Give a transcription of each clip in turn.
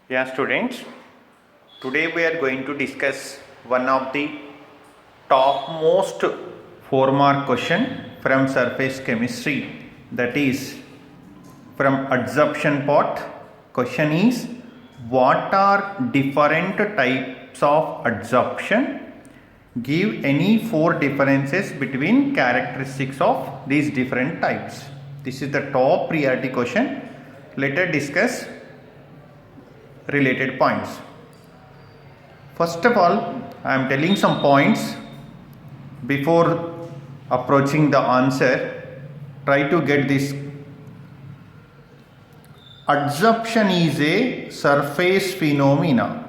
Yeah, students, today we are going to discuss one of the topmost 4-mark question from surface chemistry, that is from adsorption part. Question is, what are different types of adsorption? Give any 4 differences between characteristics of these different types. This is the top priority question. Let us discuss related points. First of all, I am telling some points before approaching the answer. Try to get this. Adsorption is a surface phenomena.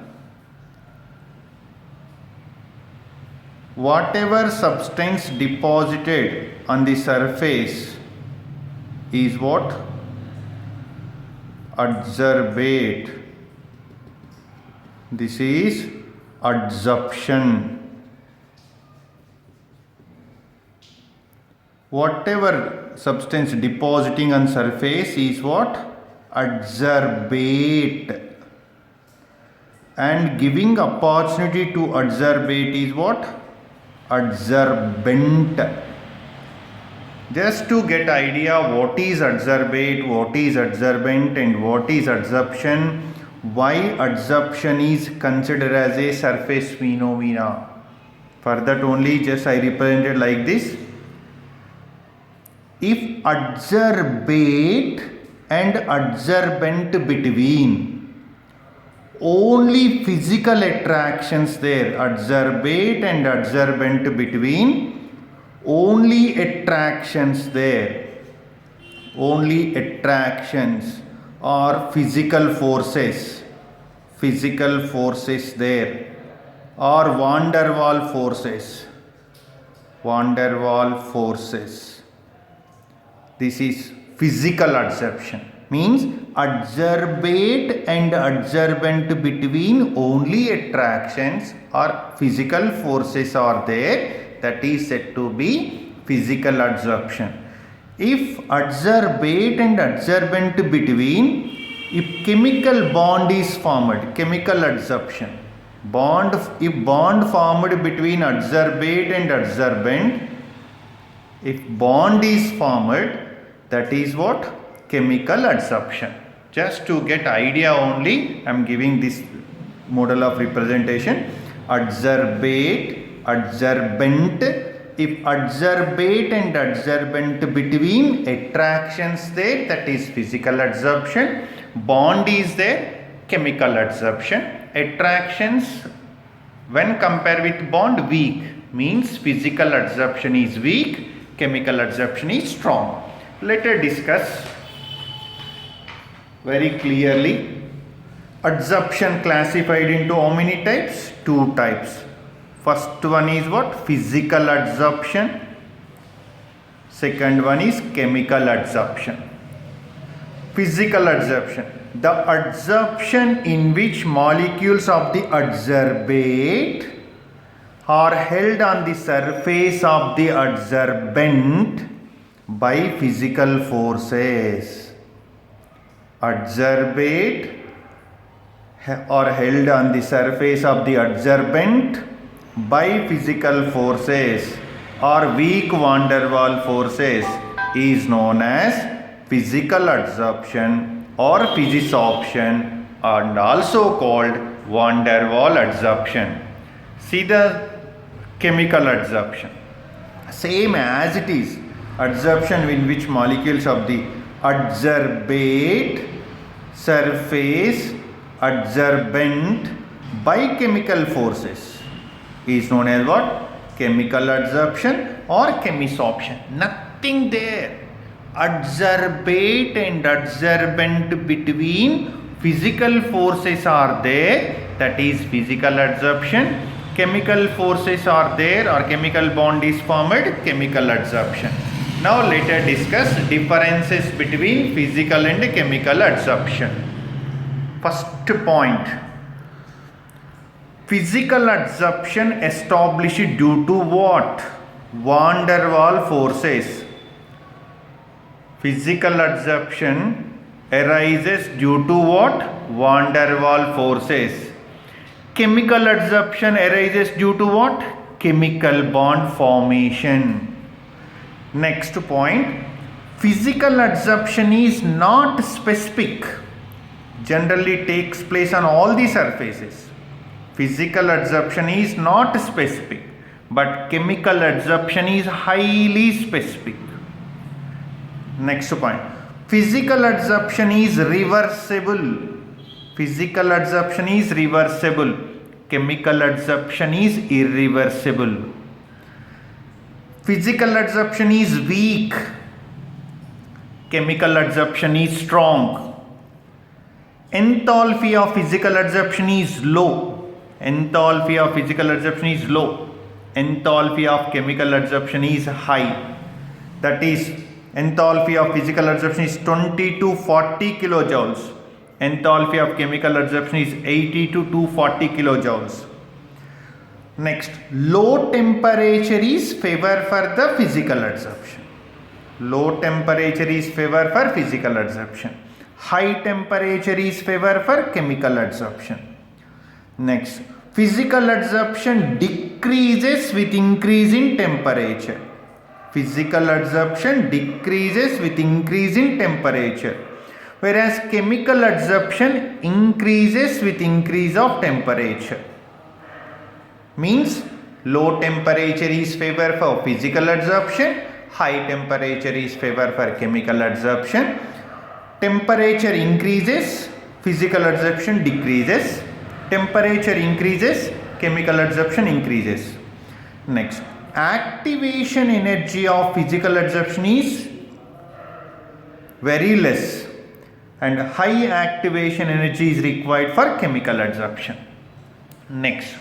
Whatever substance deposited on the surface is what? Adsorbate. This is adsorption. Whatever substance depositing on surface is what? Adsorbate. And giving opportunity to adsorbate is what? Adsorbent. Just to get idea what is adsorbate, what is adsorbent and what is adsorption, why adsorption is considered as a surface phenomena. For that only just I represented like this. If adsorbate and adsorbent between, only physical attractions there, adsorbate and adsorbent between, only attractions there, only attractions or physical forces there, or van der Waals forces. This is physical adsorption. Means adsorbate and adsorbent between only attractions or physical forces are there, that is said to be physical adsorption. If adsorbate and adsorbent between, if chemical bond is formed, chemical adsorption, if bond formed between adsorbate and adsorbent, if bond is formed, that is what? Chemical adsorption. Just to get idea only, I am giving this model of representation. Adsorbate, adsorbent. If adsorbate and adsorbent between, attractions there, that is physical adsorption. Bond is there, chemical adsorption. Attractions when compared with bond, weak, means physical adsorption is weak, chemical adsorption is strong. Let us discuss very clearly. Adsorption classified into how many types? 2 types. First one is what? Physical adsorption. Second one is chemical adsorption. Physical adsorption. The adsorption in which molecules of the adsorbate are held on the surface of the adsorbent by physical forces. Adsorbate are held on the surface of the adsorbent by physical forces or weak van der Waals forces is known as physical adsorption or physisorption, and also called van der Waals adsorption. See the chemical adsorption. Same as it is. Adsorption in which molecules of the adsorbate surface adsorbent by chemical forces is known as what? Chemical adsorption or chemisorption. Nothing there. Adsorbate and adsorbent between, physical forces are there, that is physical adsorption. Chemical forces are there or chemical bond is formed, chemical adsorption. Now let us discuss differences between physical and chemical adsorption. First point. Physical adsorption established due to what? Van der Waals forces. Physical adsorption arises due to what? Van der Waals forces. Chemical adsorption arises due to what? Chemical bond formation. Next point, physical adsorption is not specific. Generally takes place on all the surfaces. Physical adsorption is not specific, but chemical adsorption is highly specific. Next point, physical adsorption is reversible. Physical adsorption is reversible. Chemical adsorption is irreversible. Physical adsorption is weak. Chemical adsorption is strong. Enthalpy of physical adsorption is low. Enthalpy of physical adsorption is low. Enthalpy of chemical adsorption is high. That is, enthalpy of physical adsorption is 20 to 40 kilojoules. Enthalpy of chemical adsorption is 80 to 240 kilojoules. Next, low temperature is favor for the physical adsorption. Low temperature is favor for physical adsorption. High temperature is favor for chemical adsorption. Next, physical adsorption decreases with increase in temperature. Physical adsorption decreases with increase in temperature, whereas chemical adsorption increases with increase of temperature. Means low temperature is favor for physical adsorption, high temperature is favor for chemical adsorption. Temperature increases, physical adsorption decreases. Temperature increases, chemical adsorption increases. Next, activation energy of physical adsorption is very less, and high activation energy is required for chemical adsorption. Next,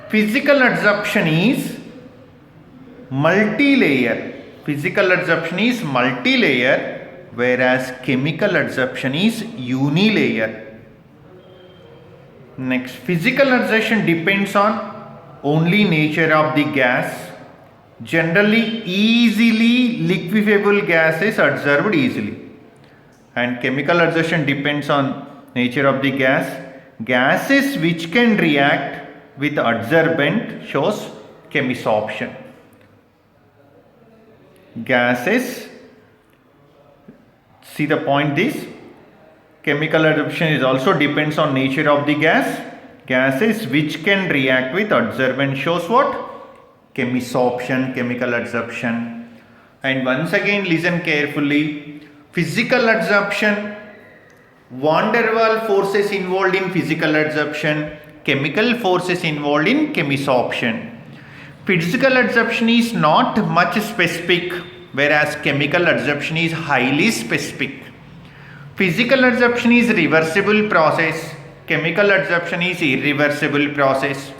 physical adsorption is multi-layer. Physical adsorption is multi-layer, whereas chemical adsorption is unilayer. Next, physical adsorption depends on only nature of the gas. Generally, easily liquefiable gas is adsorbed easily. And chemical adsorption depends on nature of the gas. Gases which can react with adsorbent shows chemisorption. Gases, see the point this, chemical adsorption is also depends on nature of the gas. Gases which can react with adsorbent shows what? Chemisorption, chemical adsorption. And once again listen carefully. Physical adsorption, Van der Waals forces involved in physical adsorption, chemical forces involved in chemisorption. Physical adsorption is not much specific, whereas chemical adsorption is highly specific. Physical adsorption is reversible process, chemical adsorption is irreversible process.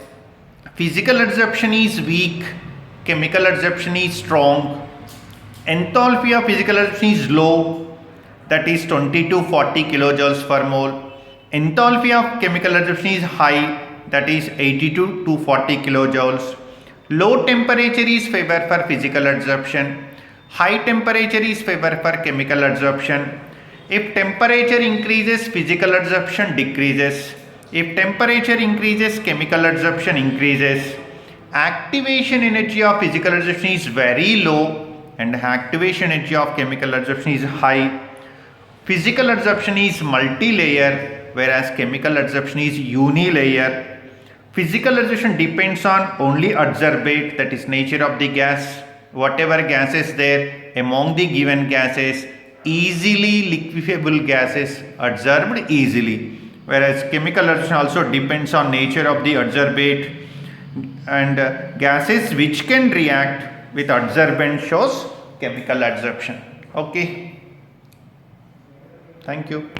Physical adsorption is weak, chemical adsorption is strong. Enthalpy of physical adsorption is low, that is 20 to 40 kilojoules per mole. Enthalpy of chemical adsorption is high, that is 80 to 240 kilojoules. Low temperature is favor for physical adsorption. High temperature is favor for chemical adsorption. If temperature increases, physical adsorption decreases. If temperature increases, chemical adsorption increases. Activation energy of physical adsorption is very low and activation energy of chemical adsorption is high. Physical adsorption is multi-layer, whereas chemical adsorption is unilayer. Physical adsorption depends on only adsorbate, that is nature of the gas. Whatever gas is there among the given gases, easily liquefiable gases adsorbed easily. Whereas chemical adsorption also depends on nature of the adsorbate, and gases which can react with adsorbent shows chemical adsorption. Okay. Thank you.